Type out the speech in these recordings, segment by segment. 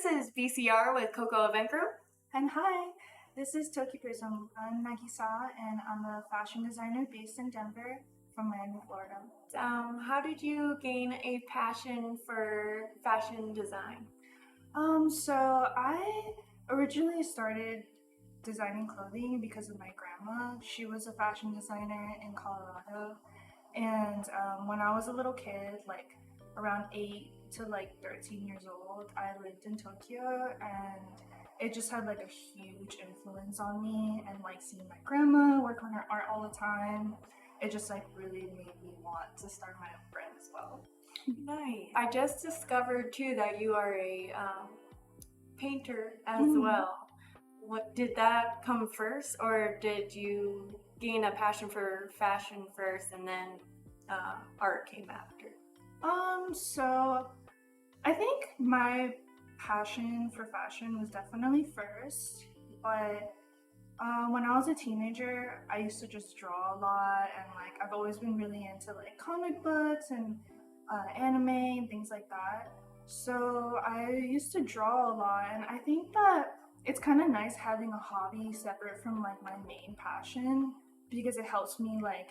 is BCR with Coco Event Group. And hi, this is Tokiprism. I'm Nagisa, and I'm a fashion designer based in Denver from Miami, Florida. How did you gain a passion for fashion design? So I originally started designing clothing because of my grandma. She was a fashion designer in Colorado, and when I was a little kid, like around 8 to like 13 years old, I lived in Tokyo, and it just had like a huge influence on me. And like seeing my grandma work on her art all the time, it just like really made me want to start my own brand as well. Nice. I just discovered too that you are a painter as well. What did that come first, or did you gain a passion for fashion first and then art came after? So I think my passion for fashion was definitely first, but when I was a teenager, I used to just draw a lot, and like I've always been really into like comic books and anime and things like that. So I used to draw a lot, and I think that it's kind of nice having a hobby separate from like my main passion because it helps me like,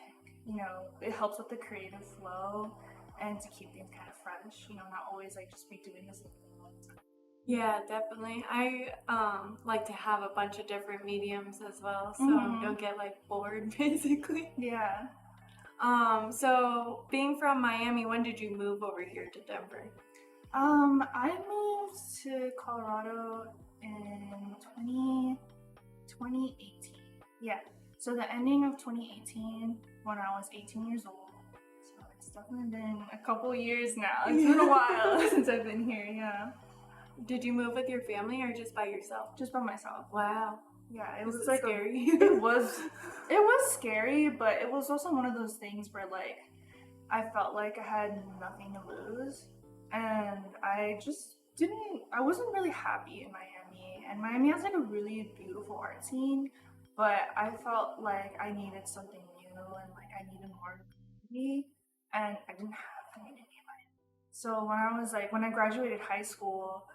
it helps with the creative flow and to keep things kind of fresh, not always like just be doing this. Yeah, definitely. I like to have a bunch of different mediums as well, so Mhm. you don't get like bored basically. Yeah. So being from Miami, when did you move over here to Denver? I moved to Colorado in 2018. Yeah. So the ending of 2018 when I was 18 years old. So it's definitely been a couple years now. It's been a while since I've been here, yeah. Did you move with your family or just by yourself? Just by myself. Wow. Yeah, it Was was it like scary? it was scary, but it was also one of those things where like I felt like I had nothing to lose, and I wasn't really happy in Miami. And Miami has like a really beautiful art scene, but I felt like I needed something new and like I needed more community, and I didn't have community in Miami. So when I graduated high school,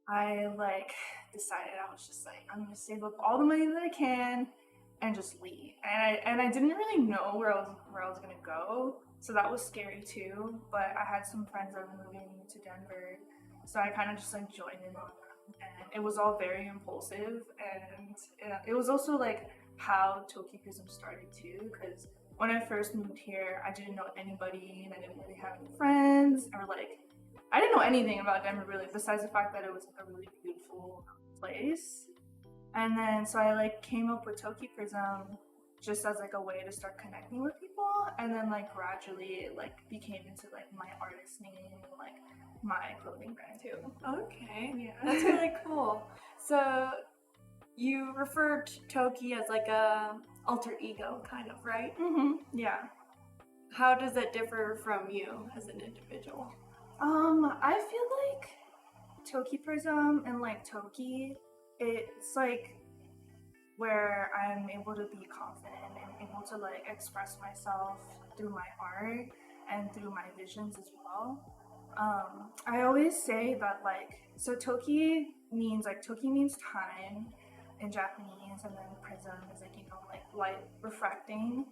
I like decided I was just like I'm gonna save up all the money that I can and just leave. And I didn't really know where I was gonna go, so that was scary too. But I had some friends that were moving to Denver, so I kind of just like joined in on them, and it was all very impulsive. And it was also like how Tokiprism started too, because when I first moved here, I didn't know anybody and I didn't really have any friends, or like I didn't know anything about Denver really, besides the fact that it was like a really beautiful place. And then so I like came up with Tokiprism just as like a way to start connecting with people, and then like gradually it like became into like my artist name and like my clothing brand too. Okay. Yeah. That's really cool. So you referred to Toki as like a alter ego kind of, right? Yeah. How does it differ from you as an individual? I feel like Tokiprism and like Toki, it's like where I'm able to be confident and able to like express myself through my art and through my visions as well. I always say that like so Toki means time in Japanese, and then prism is like like light refracting.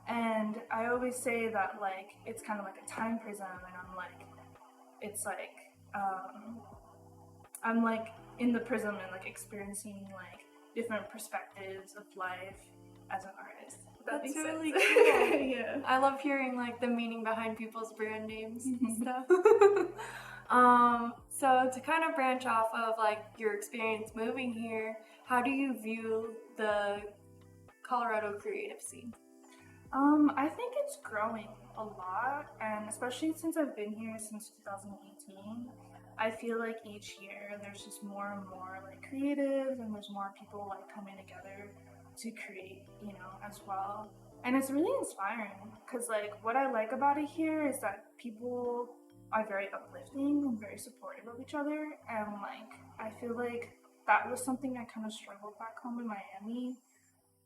And I always say that like it's kind of like a time prism, and it's like um, I'm like in the prism and like experiencing like different perspectives of life as an artist. That's really cool. Yeah. I love hearing like the meaning behind people's brand names and stuff. So to kind of branch off of like your experience moving here, how do you view the Colorado creative scene? I think it's growing a lot, and especially since I've been here since 2018, I feel like each year there's just more and more like creatives, and there's more people like coming together to create, as well. And it's really inspiring because like what I like about it here is that people are very uplifting and very supportive of each other, and like I feel like that was something I kind of struggled back home in Miami,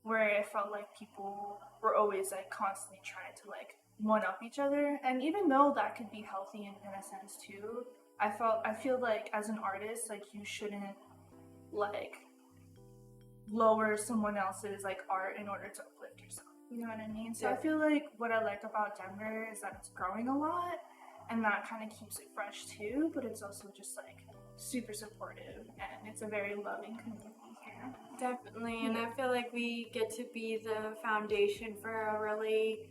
where it felt like people were always like constantly trying to like one up each other. And even though that could be healthy in a sense too, I feel like as an artist, like you shouldn't like lower someone else's like art in order to uplift yourself. You know what I mean? So I feel like what I like about Denver is that it's growing a lot, and that kind of keeps it fresh too. But it's also just like super supportive, and it's a very loving community here. Definitely, and I feel like we get to be the foundation for a really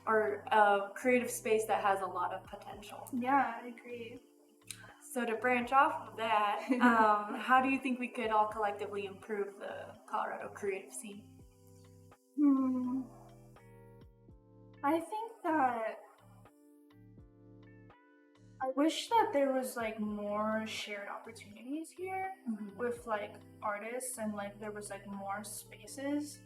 or a creative space that has a lot of potential. Yeah, I agree. So to branch off of that, how do you think we could all collectively improve the Colorado creative scene? I think that I wish that there was like more shared opportunities here with like artists, and like there was like more spaces.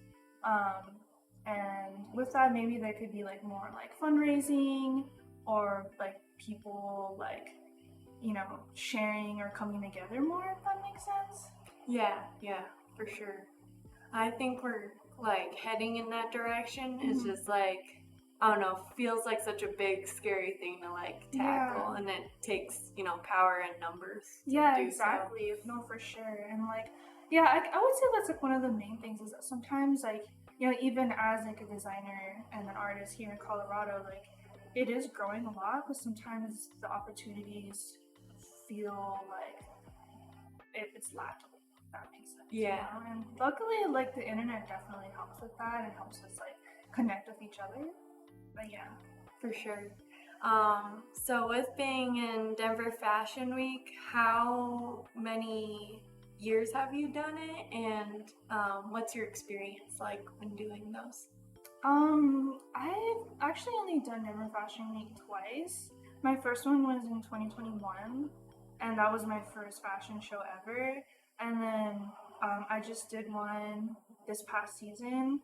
And with that, maybe there could be like more like fundraising, or like people like, you know, sharing or coming together more, if that makes sense. Yeah, for sure. I think we're like heading in that direction. It's just like, I don't know, feels like such a big, scary thing to like tackle, and it takes, you know, power and numbers. Yeah, exactly. So. No, for sure. And like, yeah, I would say that's like one of the main things is that sometimes like, you know, even as like a designer and an artist here in Colorado, like it is growing a lot, but sometimes the opportunities feel like it's lacking. That makes sense. Yeah. You know? And luckily, like the internet definitely helps with that and helps us like connect with each other. But yeah, for sure. So with being in Denver Fashion Week, how many years have you done it, and what's your experience like when doing those? I've actually only done Denver Fashion Week twice. My first one was in 2021, and that was my first fashion show ever. And then I just did one this past season,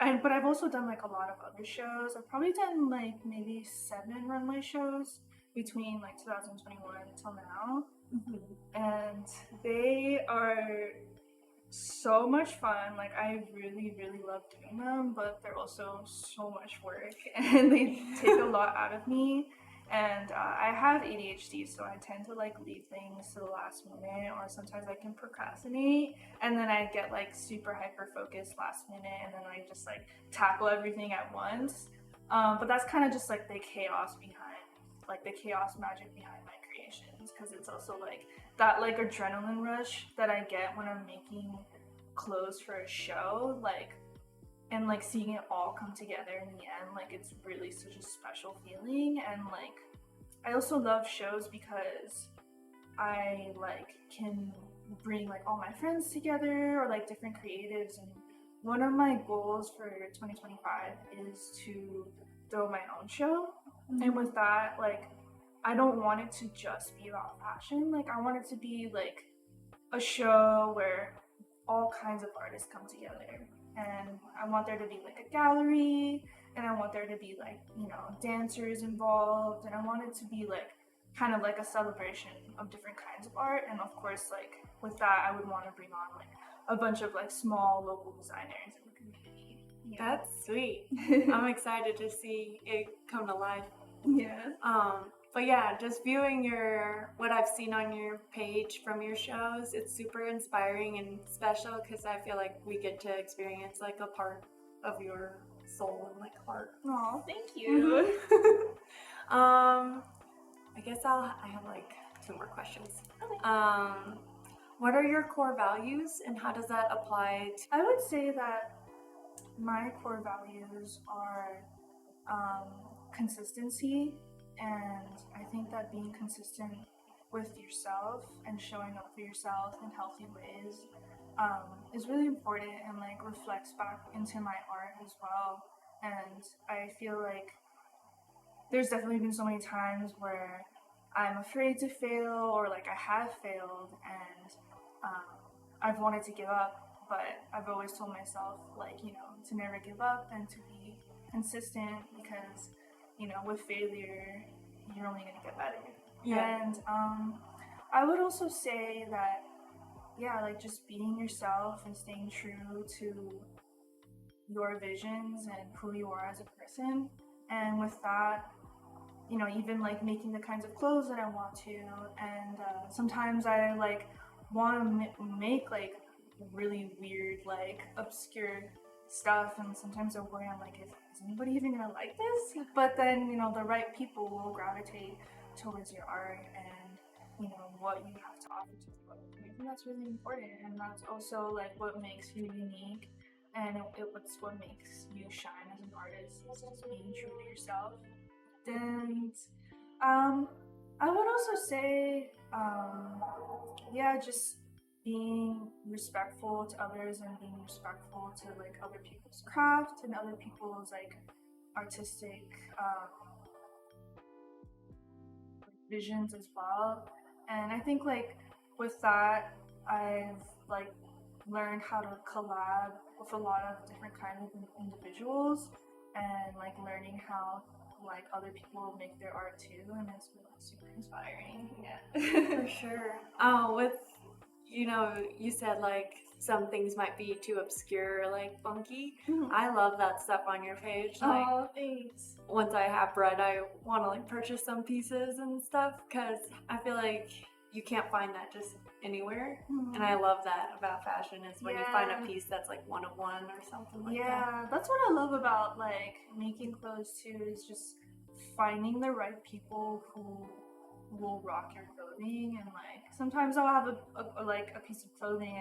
but I've also done like a lot of other shows. I've probably done like maybe 7 runway shows between like 2021 until now, and they are so much fun. Like I really love doing them, but they're also so much work and they take a lot out of me. And I have ADHD, so I tend to like leave things to the last minute, or sometimes I can procrastinate, and then I get like super hyper focused last minute, and then I just like tackle everything at once. But that's kind of just like the chaos magic behind my creations, because it's also like that like adrenaline rush that I get when I'm making clothes for a show, like, and like seeing it all come together in the end, like it's really such a special feeling. And like I also love shows because I like can bring like all my friends together, or like different creatives. And one of my goals for 2025 is to throw my own show. And with that, like I don't want it to just be about fashion. Like I want it to be like a show where all kinds of artists come together, and I want there to be like a gallery, and I want there to be like, you know, dancers involved, and I want it to be like kind of like a celebration of different kinds of art. And of course, like with that, I would want to bring on like a bunch of like small local designers in the community. Yeah. That's sweet. I'm excited to see it come to life. Yeah. But yeah, just viewing what I've seen on your page from your shows, it's super inspiring and special, because I feel like we get to experience like a part of your soul and like heart. Oh, thank you. I guess I have like 2 more questions. Okay. What are your core values, and how does that apply to? I would say that my core values are consistency. And I think that being consistent with yourself and showing up for yourself in healthy ways is really important, and like reflects back into my art as well. And I feel like there's definitely been so many times where I'm afraid to fail, or like I have failed, and I've wanted to give up, but I've always told myself, like, you know, to never give up and to be consistent, because you know, with failure, you're only gonna get better. Yeah. And I would also say that, yeah, like just being yourself and staying true to your visions and who you are as a person. And with that, you know, even like making the kinds of clothes that I want to. And sometimes I like want to make like really weird, like obscure stuff. And sometimes I worry, I'm like, is anybody even gonna like this? But then, you know, the right people will gravitate towards your art and, you know, what you have to offer to the world. I think that's really important. And that's also like what makes you unique. And it's what makes you shine as an artist, is just being true to yourself. And I would also say, yeah, just being respectful to others and being respectful to like other people's craft and other people's like artistic visions as well. And I think like with that, I've like learned how to collab with a lot of different kinds of individuals and like learning how like other people make their art too, and it's been like, super inspiring. Yeah. For sure. With, you know, you said like some things might be too obscure, like funky. Mhm. I love that stuff on your page. Like, Oh, thanks. once I have bread, I want to like purchase some pieces and stuff because I feel like you can't find that just anywhere. And I love that about fashion is when you find a piece that's like one of one or something like that. Yeah, that's what I love about like making clothes too, is just finding the right people who will rock your clothing. And like sometimes I'll have a piece of clothing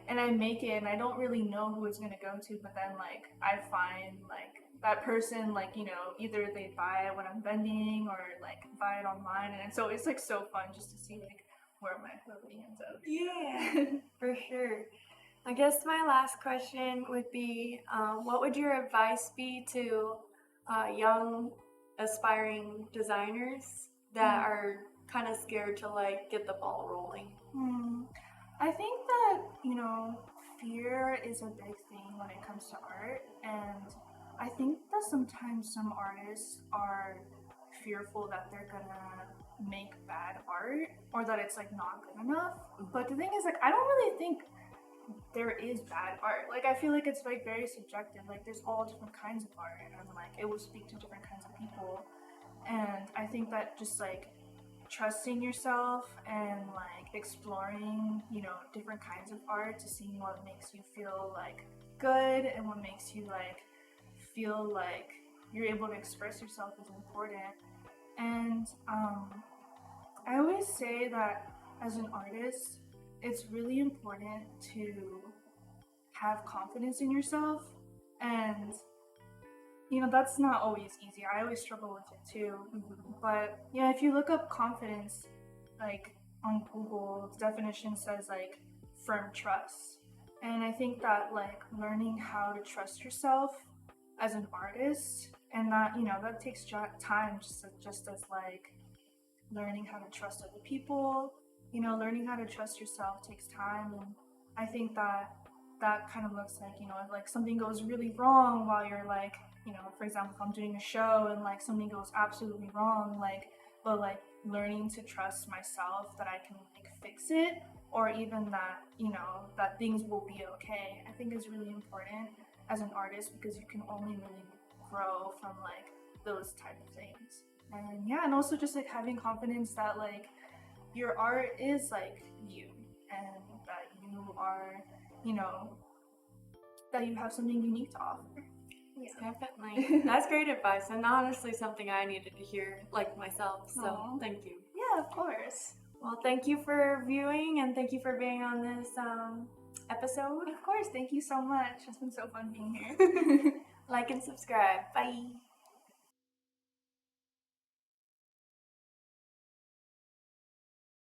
and I make it and I don't really know who it's gonna go to, but then like I find like that person, like, you know, either they buy it when I'm vending or like buy it online, and so it's like so fun just to see like where my clothing ends up. Yeah, for sure. I guess my last question would be, what would your advice be to young aspiring designers that are kind of scared to like get the ball rolling? I think that, you know, fear is a big thing when it comes to art, and I think that sometimes some artists are fearful that they're gonna make bad art or that it's like not good enough. But the thing is, like, I don't really think there is bad art. Like, I feel like it's like very subjective. Like, there's all different kinds of art, and like it will speak to different kinds of people. And I think that just like trusting yourself and like exploring, you know, different kinds of art to see what makes you feel like good and what makes you like feel like you're able to express yourself is important. And I always say that as an artist, it's really important to have confidence in yourself. And you know, that's not always easy. I always struggle with it too. But yeah, if you look up confidence, like on Google, the definition says like firm trust. And I think that like learning how to trust yourself as an artist, and that, you know, that takes time, just as like learning how to trust other people. You know, learning how to trust yourself takes time, and I think that that kind of looks like, you know, if like something goes really wrong while you're like, you know, for example, if I'm doing a show and like something goes absolutely wrong, like, but like learning to trust myself that I can like fix it, or even that, you know, that things will be okay, I think is really important as an artist, because you can only really grow from like those type of things. And yeah, and also just like having confidence that like your art is like you, and that you are, you know, that you have something unique to offer. Yeah. Definitely. That's great advice, and honestly something I needed to hear like myself. So thank you. Yeah, of course. Well, thank you for viewing and thank you for being on this episode. Of course, thank you so much. It's been so fun being here. Like and subscribe. Bye.